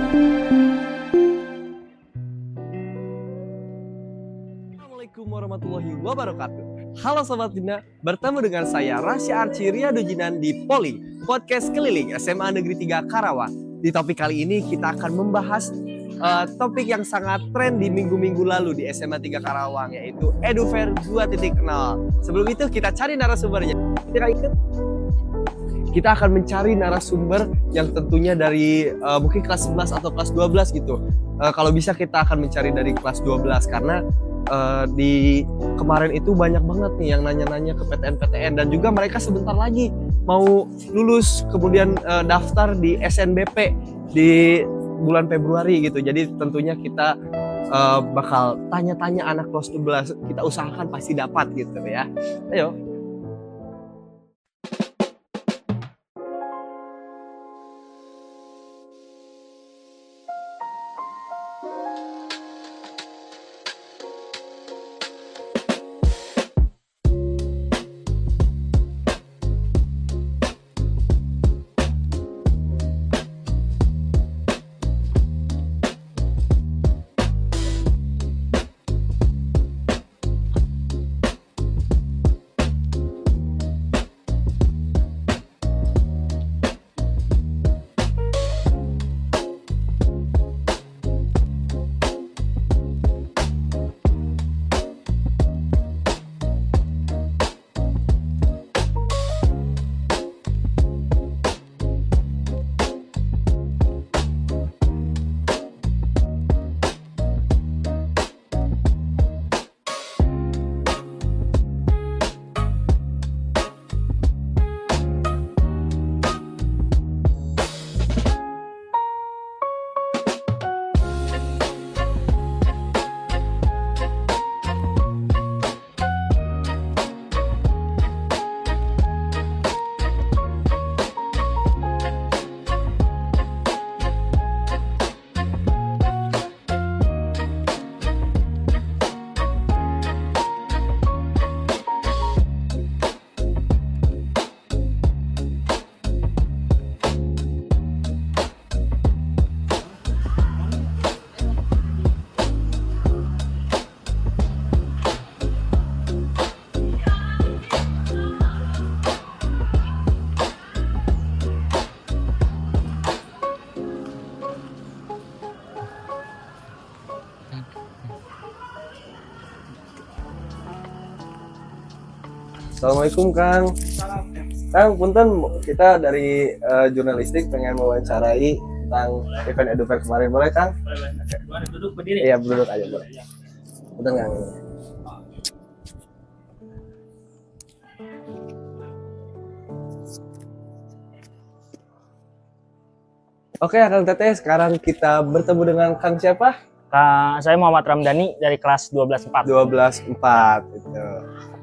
Assalamualaikum warahmatullahi wabarakatuh. Halo Sobat Bina, bertemu dengan saya Rasya Arci Riyadu Jinan di Poli, podcast keliling SMA Negeri 3 Karawang. Di topik kali ini kita akan membahas topik yang sangat tren di minggu-minggu lalu di SMA 3 Karawang, yaitu EduFair 2.0. Sebelum itu kita cari narasumbernya. Kita akan mencari narasumber yang tentunya dari mungkin kelas 11 atau kelas 12 gitu. Kalau bisa kita akan mencari dari kelas 12 karena di kemarin itu banyak banget nih yang nanya-nanya ke PTN dan juga mereka sebentar lagi mau lulus kemudian daftar di SNBP di bulan Februari gitu. Jadi tentunya kita bakal tanya-tanya anak kelas 12, kita usahakan pasti dapat gitu ya. Ayo. Assalamualaikum Kang. Kang, punten kita dari jurnalistik pengen mewawancarai tentang event EduFair kemarin, boleh Kang? Boleh. Duduk berdiri. Iya, duduk aja boleh. Punten Kang. Oke, Kang Teteh, sekarang kita bertemu dengan Kang siapa? Saya Muhammad Ramdhani dari kelas 12-4. 12-4 itu.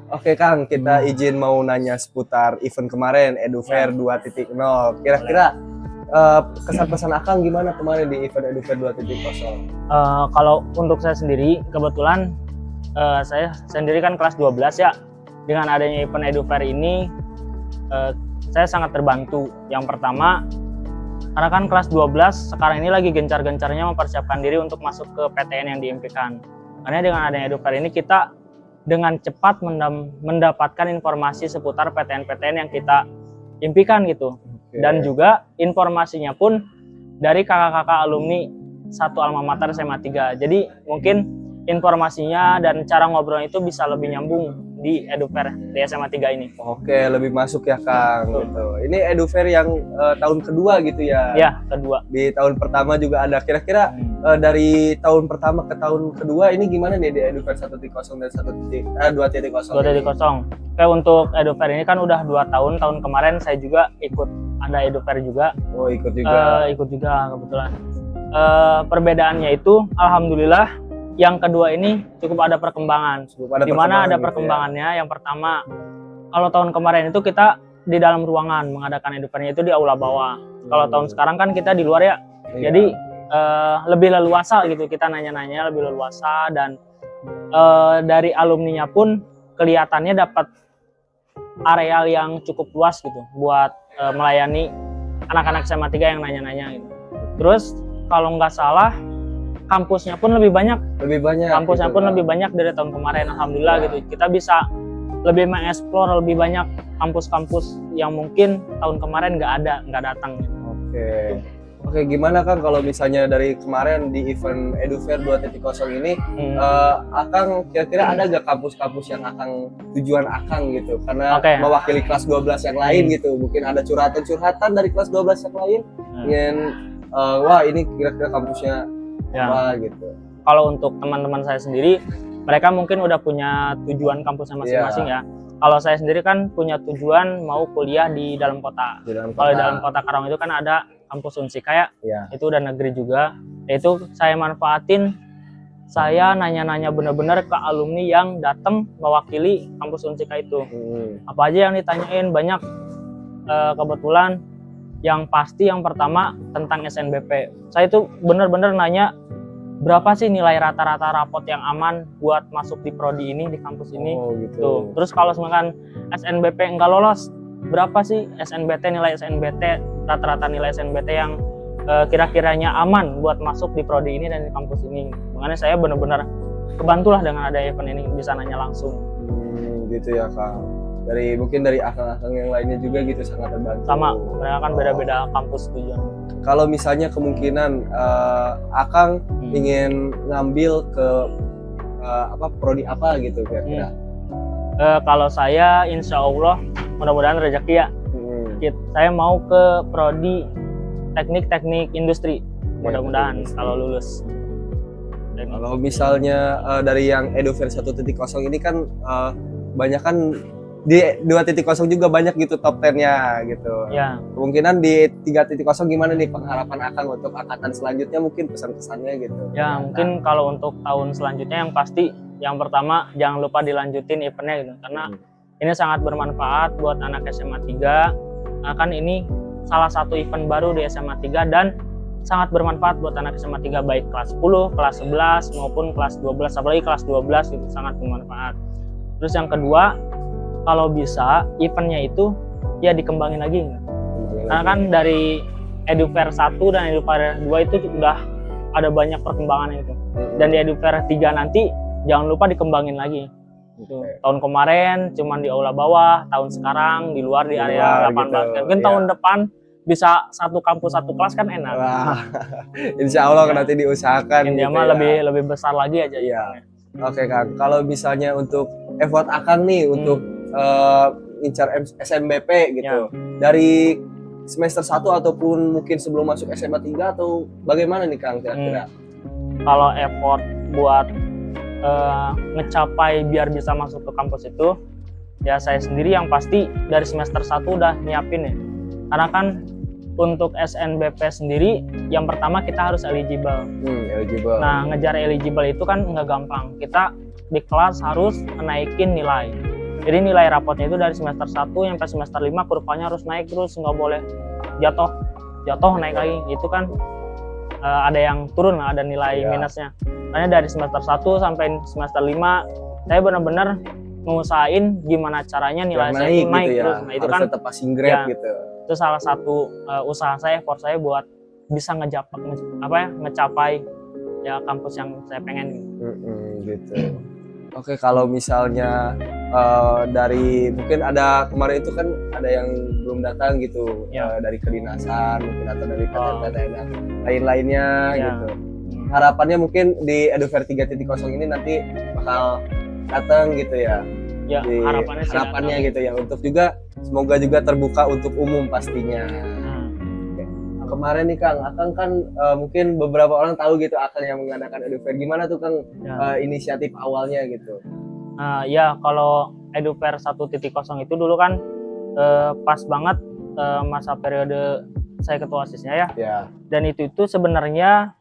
Oke Kang, kita izin mau nanya seputar event kemarin EduFair 2.0. Kira-kira kesan-pesan Akang gimana kemarin di event EduFair 2.0? Kalau untuk saya sendiri, kebetulan saya sendiri kan kelas 12 ya. Dengan adanya event EduFair ini, saya sangat terbantu. Yang pertama, karena kan kelas 12 sekarang ini lagi gencar-gencarnya mempersiapkan diri untuk masuk ke PTN yang diimpikan. Karena dengan adanya EduFair ini kita dengan cepat mendapatkan informasi seputar PTN-PTN yang kita impikan gitu. Okay. Dan juga informasinya pun dari kakak-kakak alumni satu alma mater SMA 3. Jadi mungkin informasinya dan cara ngobrolnya itu bisa lebih nyambung di EduFair di SMA 3 ini. Oke, lebih masuk ya Kang. Gitu. Ini EduFair yang tahun kedua gitu ya? Ya, kedua. Di tahun pertama juga ada. Kira-kira dari tahun pertama ke tahun kedua ini gimana nih di EduFair 1.0 dan 2.0? 2.0. Oke, untuk EduFair ini kan udah 2 tahun. Tahun kemarin saya juga ikut ada EduFair juga. Oh, ikut juga. Ikut juga kebetulan. Perbedaannya itu alhamdulillah yang kedua ini cukup ada perkembangan. Di mana ada perkembangannya? Yang pertama, kalau tahun kemarin itu kita di dalam ruangan mengadakan EduFair-nya itu di aula bawah. Kalau tahun sekarang kan kita di luar ya. Iya. Jadi lebih leluasa gitu, kita nanya-nanya lebih leluasa, dan dari alumninya pun kelihatannya dapat areal yang cukup luas gitu buat melayani anak-anak SMA 3 yang nanya-nanya gitu. Terus kalau nggak salah kampusnya pun lebih banyak. Kampusnya gitu, pun Kang. lebih banyak dari tahun kemarin, alhamdulillah Ya. gitu. Kita bisa lebih mengeksplor lebih banyak kampus-kampus yang mungkin tahun kemarin nggak datang. Oke, gimana Kang kalau misalnya dari kemarin di event EduFair 2.0 ini, Akang kira-kira ada gak kampus-kampus yang tujuan Akang gitu? Karena Oke. mewakili kelas 12 yang lain gitu, mungkin ada curhatan-curhatan dari kelas 12 yang lain, ingin wah ini kira-kira kampusnya Ya. apa gitu. Kalau untuk teman-teman saya sendiri, mereka mungkin udah punya tujuan kampusnya masing-masing ya. Kalau saya sendiri kan punya tujuan mau kuliah di dalam kota. Di dalam Kalau di dalam kota Karawang itu kan ada kampus Unsika ya, Ya. itu udah negeri juga. Itu saya manfaatin, saya nanya-nanya bener-bener ke alumni yang datang mewakili kampus Unsika itu. Apa aja yang ditanyain banyak. Kebetulan yang pasti yang pertama tentang SNBP. Saya itu bener-bener nanya berapa sih nilai rata-rata rapot yang aman buat masuk di prodi ini di kampus ini. Oh gitu. Tuh. Terus kalau misalkan SNBP enggak lolos, berapa sih nilai SNBT, rata-rata nilai SNBT yang kira-kiranya aman buat masuk di prodi ini dan di kampus ini. Makanya saya benar-benar kebantulah dengan ada event ini, bisa nanya langsung. Gitu ya Kang. Mungkin dari akang-akang yang lainnya juga gitu sangat terbantu. Sama, mereka kan beda-beda kampus tujuan. Kalau misalnya kemungkinan Akang ingin ngambil ke prodi apa gitu kira-kira? Kalau saya insya Allah mudah-mudahan rezeki ya. Saya mau ke prodi teknik industri. Mudah-mudahan kalau lulus. Kalau misalnya dari yang EduFair 1.0 ini kan banyak kan di 2.0 juga banyak gitu top 10-nya gitu. Ya. Kemungkinan di 3.0 gimana nih pengharapan Akang untuk angkatan selanjutnya, mungkin pesan-pesannya gitu. Ya, mungkin kalau untuk tahun selanjutnya yang pasti yang pertama jangan lupa dilanjutin eventnya gitu, karena ini sangat bermanfaat buat anak SMA 3. Kan ini salah satu event baru di SMA 3 dan sangat bermanfaat buat anak SMA 3 baik kelas 10, kelas 11 maupun kelas 12, apalagi kelas 12 itu sangat bermanfaat. Terus yang kedua, kalau bisa eventnya itu ya dikembangin lagi. Karena kan dari EduFair 1 dan EduFair 2 itu udah ada banyak perkembangan itu. Dan di EduFair 3 nanti jangan lupa dikembangin lagi. Gitu. Tahun kemarin cuman di aula bawah, tahun sekarang di luar di area lapangan basket. Mungkin tahun depan bisa satu kampus satu kelas kan enak. Wah, insya Allah nanti diusahakan. Intinya gitu mah ya. lebih besar lagi aja. Iya. Oke Kang, kalau misalnya untuk effort Akang nih untuk ngincar SNBP gitu, dari semester 1 ataupun mungkin sebelum masuk SMA 3 atau bagaimana nih Kang kira-kira? Kalau effort buat ngecapai biar bisa masuk ke kampus itu, ya saya sendiri yang pasti dari semester 1 udah nyiapin ya. Karena kan untuk SNBP sendiri yang pertama kita harus eligible. Eligible. Nah, ngejar eligible itu kan nggak gampang. Kita di kelas harus naikin nilai. Jadi nilai rapotnya itu dari semester 1 sampai semester 5 kurvanya harus naik terus, nggak boleh jatuh naik lagi. Itu kan ada yang turun, ada nilai minusnya. Makanya dari semester 1 sampai semester 5 saya benar-benar ngusahain gimana caranya nilai saya itu naik gitu terus. Nah, itu harus kan tetap passing grade gitu. Itu salah satu usaha saya, effort saya buat bisa ngecapai ya kampus yang saya pengen. Gitu. Oke, kalau misalnya dari mungkin ada kemarin itu kan ada yang belum datang gitu dari kedinasan mungkin atau dari PTN dan lain-lainnya gitu. Harapannya mungkin di EduFair 3.0 ini nanti bakal datang gitu ya. Ya, harapannya gitu ya, untuk juga semoga juga terbuka untuk umum pastinya. Kemarin nih Kang, Akang kan mungkin beberapa orang tahu gitu Akang yang mengadakan EduFair. Gimana tuh Kang inisiatif awalnya gitu? Ya kalau EduFair 1.0 itu dulu kan pas banget masa periode saya ketua OSIS-nya ya. Dan itu sebenarnya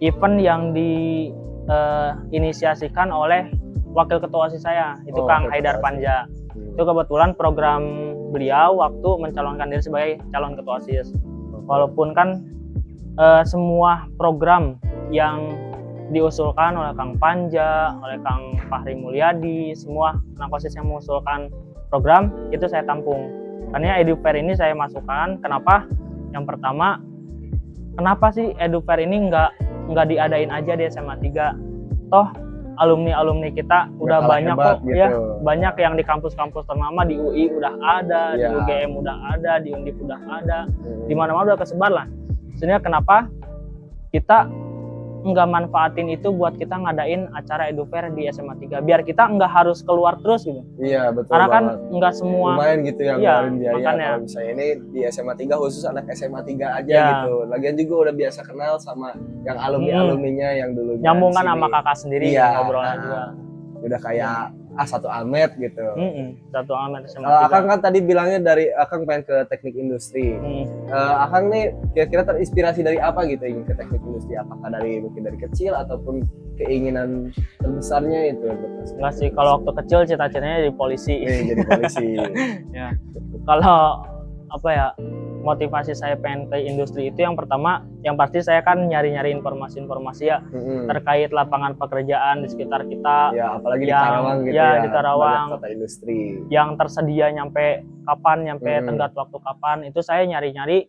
event yang diinisiasikan oleh wakil ketua OSIS saya, itu Kang Haidar Panja. Itu kebetulan program beliau waktu mencalonkan diri sebagai calon ketua OSIS. Walaupun kan semua program yang diusulkan oleh Kang Panja, oleh Kang Fahri Mulyadi, semua anak OSIS yang mengusulkan program itu saya tampung. Karena EduFair ini saya masukkan, kenapa? Yang pertama kenapa sih Edufair ini nggak diadain aja di SMA 3? Toh alumni kita udah kalah banyak hebat kok gitu. ya, banyak yang di kampus-kampus ternama, di UI udah ada, di Iya. UGM udah ada, di Undip udah ada, di mana-mana udah kesebar lah. Sebenarnya kenapa kita nggak manfaatin itu buat kita ngadain acara Edufair di SMA 3 biar kita nggak harus keluar terus gitu, Iya, betul karena kan banget. nggak semua Lumayan gitu yang Iya, ngeluarin biaya. makanya. Kalau misalnya ini di SMA 3 khusus anak SMA 3 aja Iya. gitu. Lagian juga udah biasa kenal sama yang alumni-alumninya yang dulunya nyambung di kan sama sini. kakak sendiri Iya. ngobrolnya juga. Udah kayak satu Amet gitu. Satu amat SMA 3. Akang kan tadi bilangnya dari Akang pengen ke teknik industri. Akang nih kira-kira terinspirasi dari apa gitu ingin ke teknik industri? Apakah mungkin dari kecil ataupun keinginan terbesarnya itu? Enggak sih, kalau waktu kecil cita-citanya jadi polisi. Jadi polisi. Ya. Kalau apa ya, motivasi saya pengen ke industri itu yang pertama, yang pasti saya kan nyari-nyari informasi-informasi ya terkait lapangan pekerjaan di sekitar kita. Ya, apalagi di Yang- Karawang gitu ya, ya. di Karawang. Banyak kota industri. Yang tersedia nyampe tenggat waktu kapan, itu saya nyari-nyari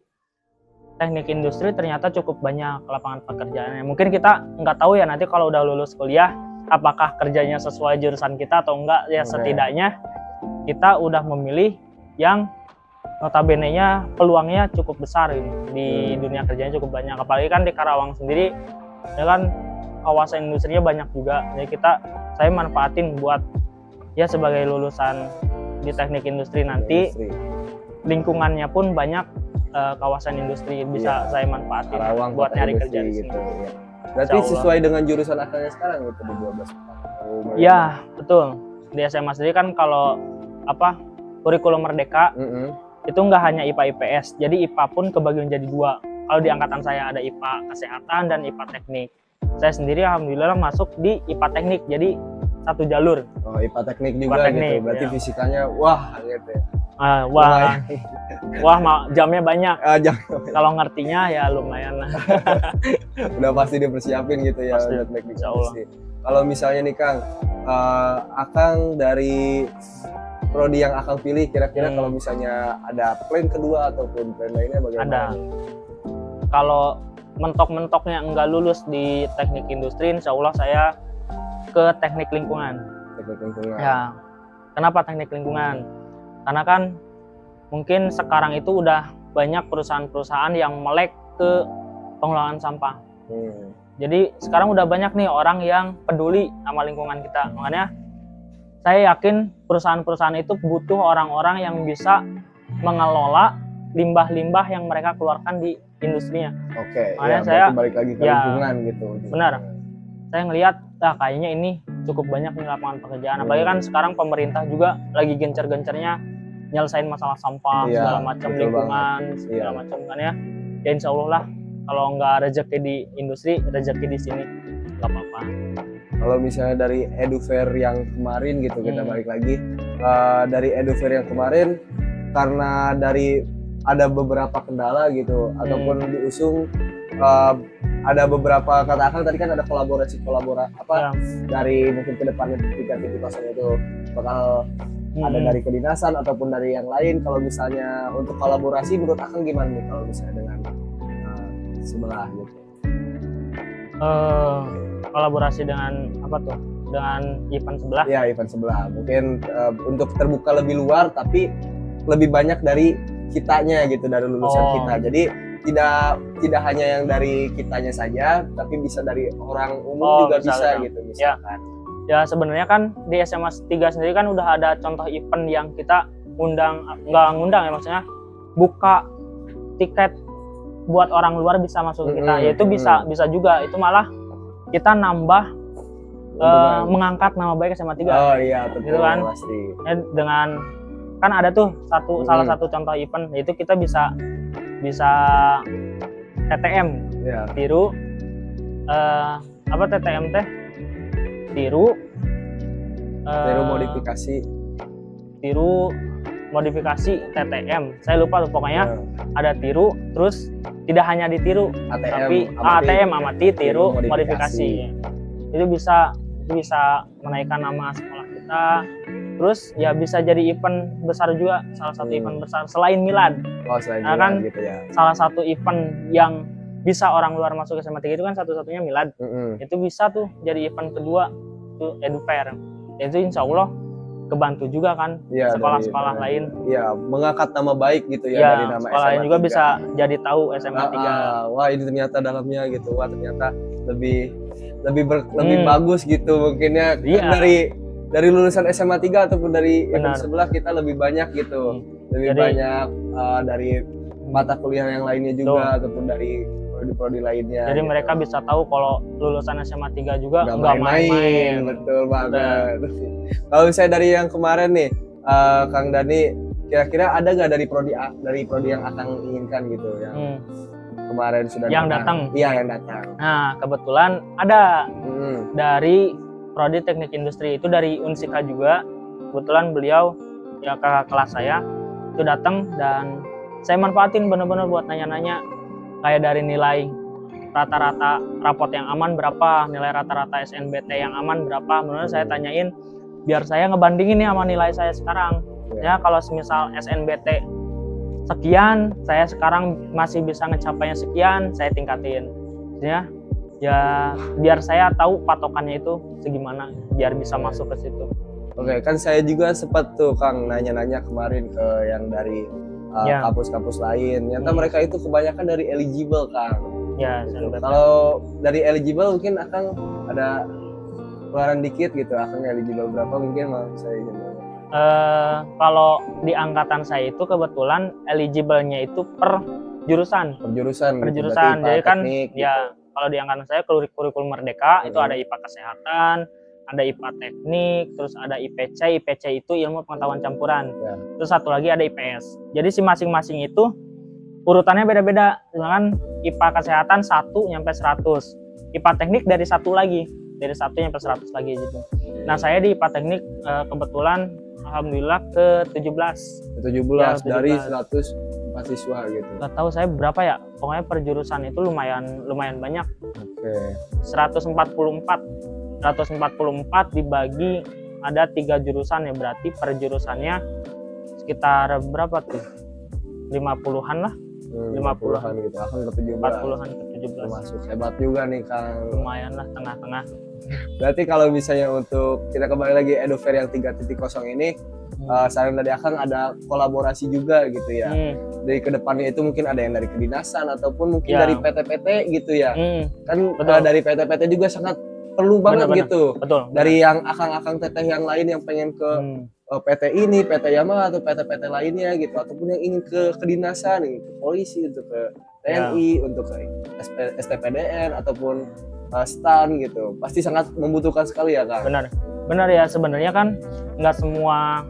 teknik industri, ternyata cukup banyak lapangan pekerjaannya. Mungkin kita nggak tahu ya nanti kalau udah lulus kuliah apakah kerjanya sesuai jurusan kita atau enggak ya. Oke. Setidaknya kita udah memilih yang notabene-nya peluangnya cukup besar ini. Di dunia kerjanya cukup banyak, apalagi kan di Karawang sendiri ya kan kawasan industrinya banyak juga. Jadi saya manfaatin buat ya sebagai lulusan di teknik industri nanti Industri. lingkungannya pun banyak, kawasan industri bisa saya manfaatin Karawang buat kota nyari industri kerja di sini. gitu. Ya. Berarti Insya Allah. sesuai dengan jurusan Akangnya sekarang gitu di 12. Ya betul, di SMA sendiri kan kalau apa kurikulum merdeka itu nggak hanya IPA IPS, jadi IPA pun kebagi menjadi dua. Kalau di angkatan saya ada IPA kesehatan dan IPA teknik. Saya sendiri alhamdulillah masuk di IPA teknik, jadi satu jalur. Oh, IPA teknik juga IPA teknik, gitu. Berarti ya. fisikanya wah gitu ya. Wah jamnya banyak. Jangan. Kalau ngertinya ya lumayan lah. Udah pasti dipersiapin gitu ya Pasti, untuk teknik insya Allah. industri. Kalau misalnya nih Kang, Akang dari prodi yang Akang pilih, kira-kira kalau misalnya ada plan kedua ataupun plan lainnya bagaimana? Ada. Kalau mentok-mentoknya enggak lulus di teknik industri, insya Allah saya ke teknik lingkungan. Teknik lingkungan. Ya, kenapa teknik lingkungan? Karena kan mungkin sekarang itu udah banyak perusahaan-perusahaan yang melek ke pengelolaan sampah. Jadi sekarang udah banyak nih orang yang peduli sama lingkungan kita. Makanya saya yakin perusahaan-perusahaan itu butuh orang-orang yang bisa mengelola limbah-limbah yang mereka keluarkan di industrinya. Oke, Makanya ya, saya- berarti balik lagi ke ya, lingkungan gitu. benar. Saya ngelihat kayaknya ini cukup banyak nih lapangan pekerjaan. Apalagi kan sekarang pemerintah juga lagi gencar-gencarnya nyelesain masalah sampah, Iya, segala macam betul lingkungan, segala Iya. macam kan ya. Ya insya Allah lah, kalau nggak rezeki di industri, rezeki di sini nggak apa-apa. Kalau misalnya dari Edufair yang kemarin gitu, kita balik lagi dari Edufair yang kemarin, karena dari ada beberapa kendala gitu ataupun diusung ada beberapa katakan tadi kan ada kolaborasi Ya. dari mungkin ke depannya ketika titik itu bakal ada dari kedinasan ataupun dari yang lain. Kalau misalnya untuk kolaborasi menurut Akang gimana nih kalau misalnya dengan sebelah gitu? Kolaborasi dengan apa tuh? Dengan event sebelah. Ya, event sebelah. Mungkin untuk terbuka lebih luar tapi lebih banyak dari kitanya gitu, dari lulusan kita. Jadi tidak hanya yang dari kitanya saja, tapi bisa dari orang umum juga bisa gitu misalkan. Ya sebenarnya kan di SMA 3 sendiri kan udah ada contoh event yang kita nggak ngundang ya, maksudnya buka tiket buat orang luar bisa masuk ke kita. Ya itu bisa juga, itu malah kita nambah mengangkat nama baik SMA 3. Oh iya, tentu gitu kan. pasti. Dengan kan ada tuh salah satu contoh event, yaitu kita bisa TTM Ya. tiru apa TTM teh tiru modifikasi TTM, saya lupa tuh pokoknya. Ada tiru, terus tidak hanya ditiru tapi ATM amati tiru modifikasi. Itu bisa menaikkan nama sekolah kita. Terus ya bisa jadi event besar juga, salah satu event besar selain Milad. Oh, selain Nah, kan gitu ya. Salah satu event yang bisa orang luar masuk SMA 3 itu kan satu-satunya Milad. Itu bisa tuh jadi event kedua tuh Edu Fair. Itu insya Allah kebantu juga kan Ya, sekolah-sekolah lain. Ya, mengangkat nama baik gitu ya, Ya, dari nama sekolah SMA lain juga 3. bisa jadi tahu SMA 3. Wah, ini ternyata dalamnya gitu. Wah, ternyata lebih bagus gitu mungkinnya. Iya. Dari lulusan SMA 3 ataupun dari event Benar. sebelah kita lebih banyak gitu. Lebih Jadi- banyak dari mata kuliah yang lainnya juga ataupun dari prodi-prodi lainnya. Jadi gitu. mereka bisa tahu kalau lulusan SMA 3 juga Nggak nggak main-main, main-main. betul banget. Kalau misalnya dari yang kemarin nih, Kang Dani, kira-kira ada nggak dari prodi yang akan inginkan gitu yang Hmm. kemarin sudah Yang datang? Iya, yang datang. Nah, kebetulan ada Hmm. dari Prodi Teknik Industri itu dari Unsika juga. Kebetulan beliau ya kakak kelas saya itu datang dan saya manfaatin bener-bener buat nanya-nanya kayak dari nilai rata-rata raport yang aman berapa, nilai rata-rata SNBT yang aman berapa. Menurut saya tanyain biar saya ngebandingin nih sama nilai saya sekarang. Ya kalau semisal SNBT sekian, saya sekarang masih bisa ngecapainya sekian, saya tingkatin. Ya biar saya tahu patokannya itu segimana, biar bisa masuk ke situ. Oke, kan saya juga sempat tuh Kang nanya-nanya kemarin ke yang dari Ya. kampus-kampus lain. Ternyata mereka itu kebanyakan dari eligible Kang. Ya, Gitu. SNBT. Kalau dari eligible mungkin akan ada keluaran dikit gitu. Akan eligible berapa mungkin mau saya izin dulu. Kalau di angkatan saya itu kebetulan eligible-nya itu per jurusan. Per jurusan. Per gitu. jurusan. Berarti Jadi IPA, kan teknik, gitu. ya kalau di angkatan saya kurikulum Merdeka itu ada IPA Kesehatan, ada IPA Teknik, terus ada IPC. IPC itu ilmu pengetahuan campuran. Ya. Terus satu lagi ada IPS. Jadi si masing-masing itu urutannya beda-beda. Misalkan IPA Kesehatan 1 nyampe 100. IPA Teknik dari 1 lagi. Dari 1 nyampe 100 lagi gitu. Nah, saya di IPA Teknik kebetulan alhamdulillah ke 17. 17 Ya, dari 17. 100 mahasiswa gitu. Gak tahu saya berapa ya. Pokoknya per jurusan itu lumayan banyak. Oke. 144. 144 dibagi ada 3 jurusan ya, berarti per jurusannya sekitar berapa tuh? 50-an lah. 50-an gitu. Akan ke 17. 40-an ke 17. Termasuk hebat juga nih Kang. Lumayan lah tengah-tengah. Berarti kalau misalnya untuk kita kembali lagi Edu Fair yang 3.0 ini, saran dari Akang ada kolaborasi juga gitu ya. Dari kedepannya itu mungkin ada yang dari kedinasan ataupun mungkin Ya. dari PT-PT gitu ya. Kan Betul. dari PT-PT juga sangat perlu banget Benar-benar. gitu. Betul. Dari yang Akang-akang teteh yang lain yang pengen ke PT ini, PT Yamaha atau PT-PT lainnya gitu, ataupun yang ingin ke kedinasan, ke polisi, untuk ke TNI, untuk ke STPDN ataupun STAN gitu, pasti sangat membutuhkan sekali ya Kang. Benar ya, sebenarnya kan nggak semua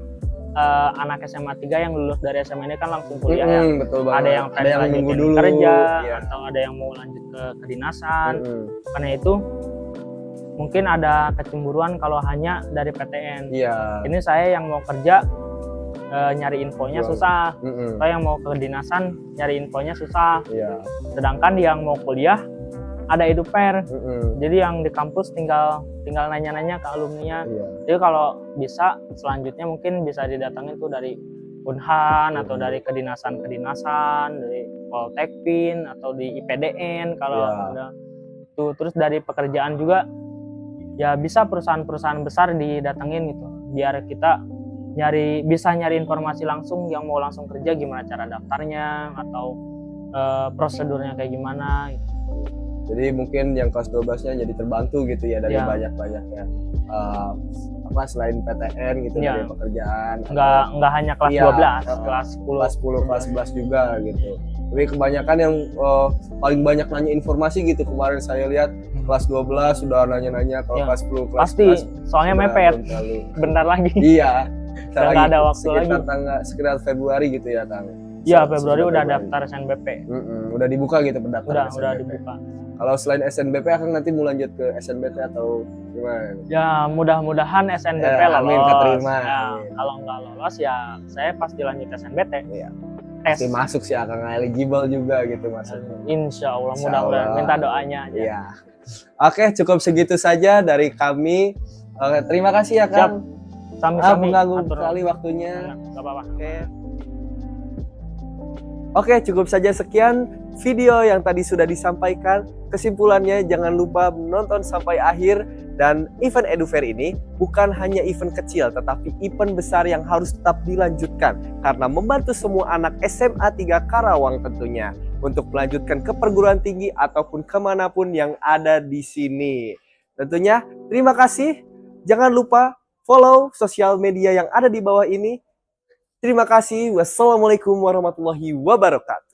anak SMA 3 yang lulus dari SMA ini kan langsung kuliah ya. Betul banget. Ada yang pengen nunggu lanjutin dulu kerja, iya. atau ada yang mau lanjut ke kedinasan. Karena itu mungkin ada kecemburuan kalau hanya dari PTN. Iya. Ini saya yang mau kerja nyari infonya susah. Saya yang mau ke kedinasan nyari infonya susah. Iya. Sedangkan yang mau kuliah ada Edu Fair. Jadi yang di kampus tinggal nanya-nanya ke alumninya. Iya. Jadi kalau bisa selanjutnya mungkin bisa didatangin tuh dari Unhan atau dari kedinasan, dari Poltekpin atau di IPDN kalau ada tuh. Terus dari pekerjaan juga ya bisa perusahaan-perusahaan besar didatengin gitu, biar kita bisa nyari informasi langsung, yang mau langsung kerja gimana cara daftarnya atau prosedurnya kayak gimana gitu. Jadi mungkin yang kelas 12-nya jadi terbantu gitu ya dari banyak-banyaknya selain PTN gitu, Ya. dari pekerjaan. Nggak hanya kelas 12, kelas 10. Kelas 10, kelas 11 juga gitu. Tapi kebanyakan yang paling banyak nanya informasi gitu, kemarin saya lihat kelas 12 sudah nanya-nanya, kalau kelas 10, kelas pasti 11 soalnya sudah mepet belum terlalu. bentar lagi. Iya. Udah nggak ada waktu lagi. Sekitar Februari gitu ya Kang. Iya, Februari udah daftar SNBP. Udah dibuka gitu pendaftaran. Udah dibuka. Kalau selain SNBP akan nanti mau lanjut ke SNBT atau gimana? Ya mudah-mudahan SNBP lolos. Amin, keterima. Ya, Amin. kalau nggak lolos ya saya pasti lanjut SNBT. Iya. Tes. Pasti masuk sih, akan eligible juga gitu masuknya. Insya Allah, Insya mudah-mudahan. Allah. Minta doanya aja. Iya. Oke, cukup segitu saja dari kami. Oke, terima kasih ya Kang. Sami-sami. Mengganggu atur. sekali waktunya. Nggak apa-apa. Oke. Oke, cukup saja sekian video yang tadi sudah disampaikan. Kesimpulannya, jangan lupa menonton sampai akhir. Dan event EduFair ini bukan hanya event kecil, tetapi event besar yang harus tetap dilanjutkan. Karena membantu semua anak SMA 3 Karawang tentunya. Untuk melanjutkan ke perguruan tinggi ataupun kemanapun yang ada di sini. Tentunya, terima kasih. Jangan lupa follow sosial media yang ada di bawah ini. Terima kasih. Wassalamualaikum warahmatullahi wabarakatuh.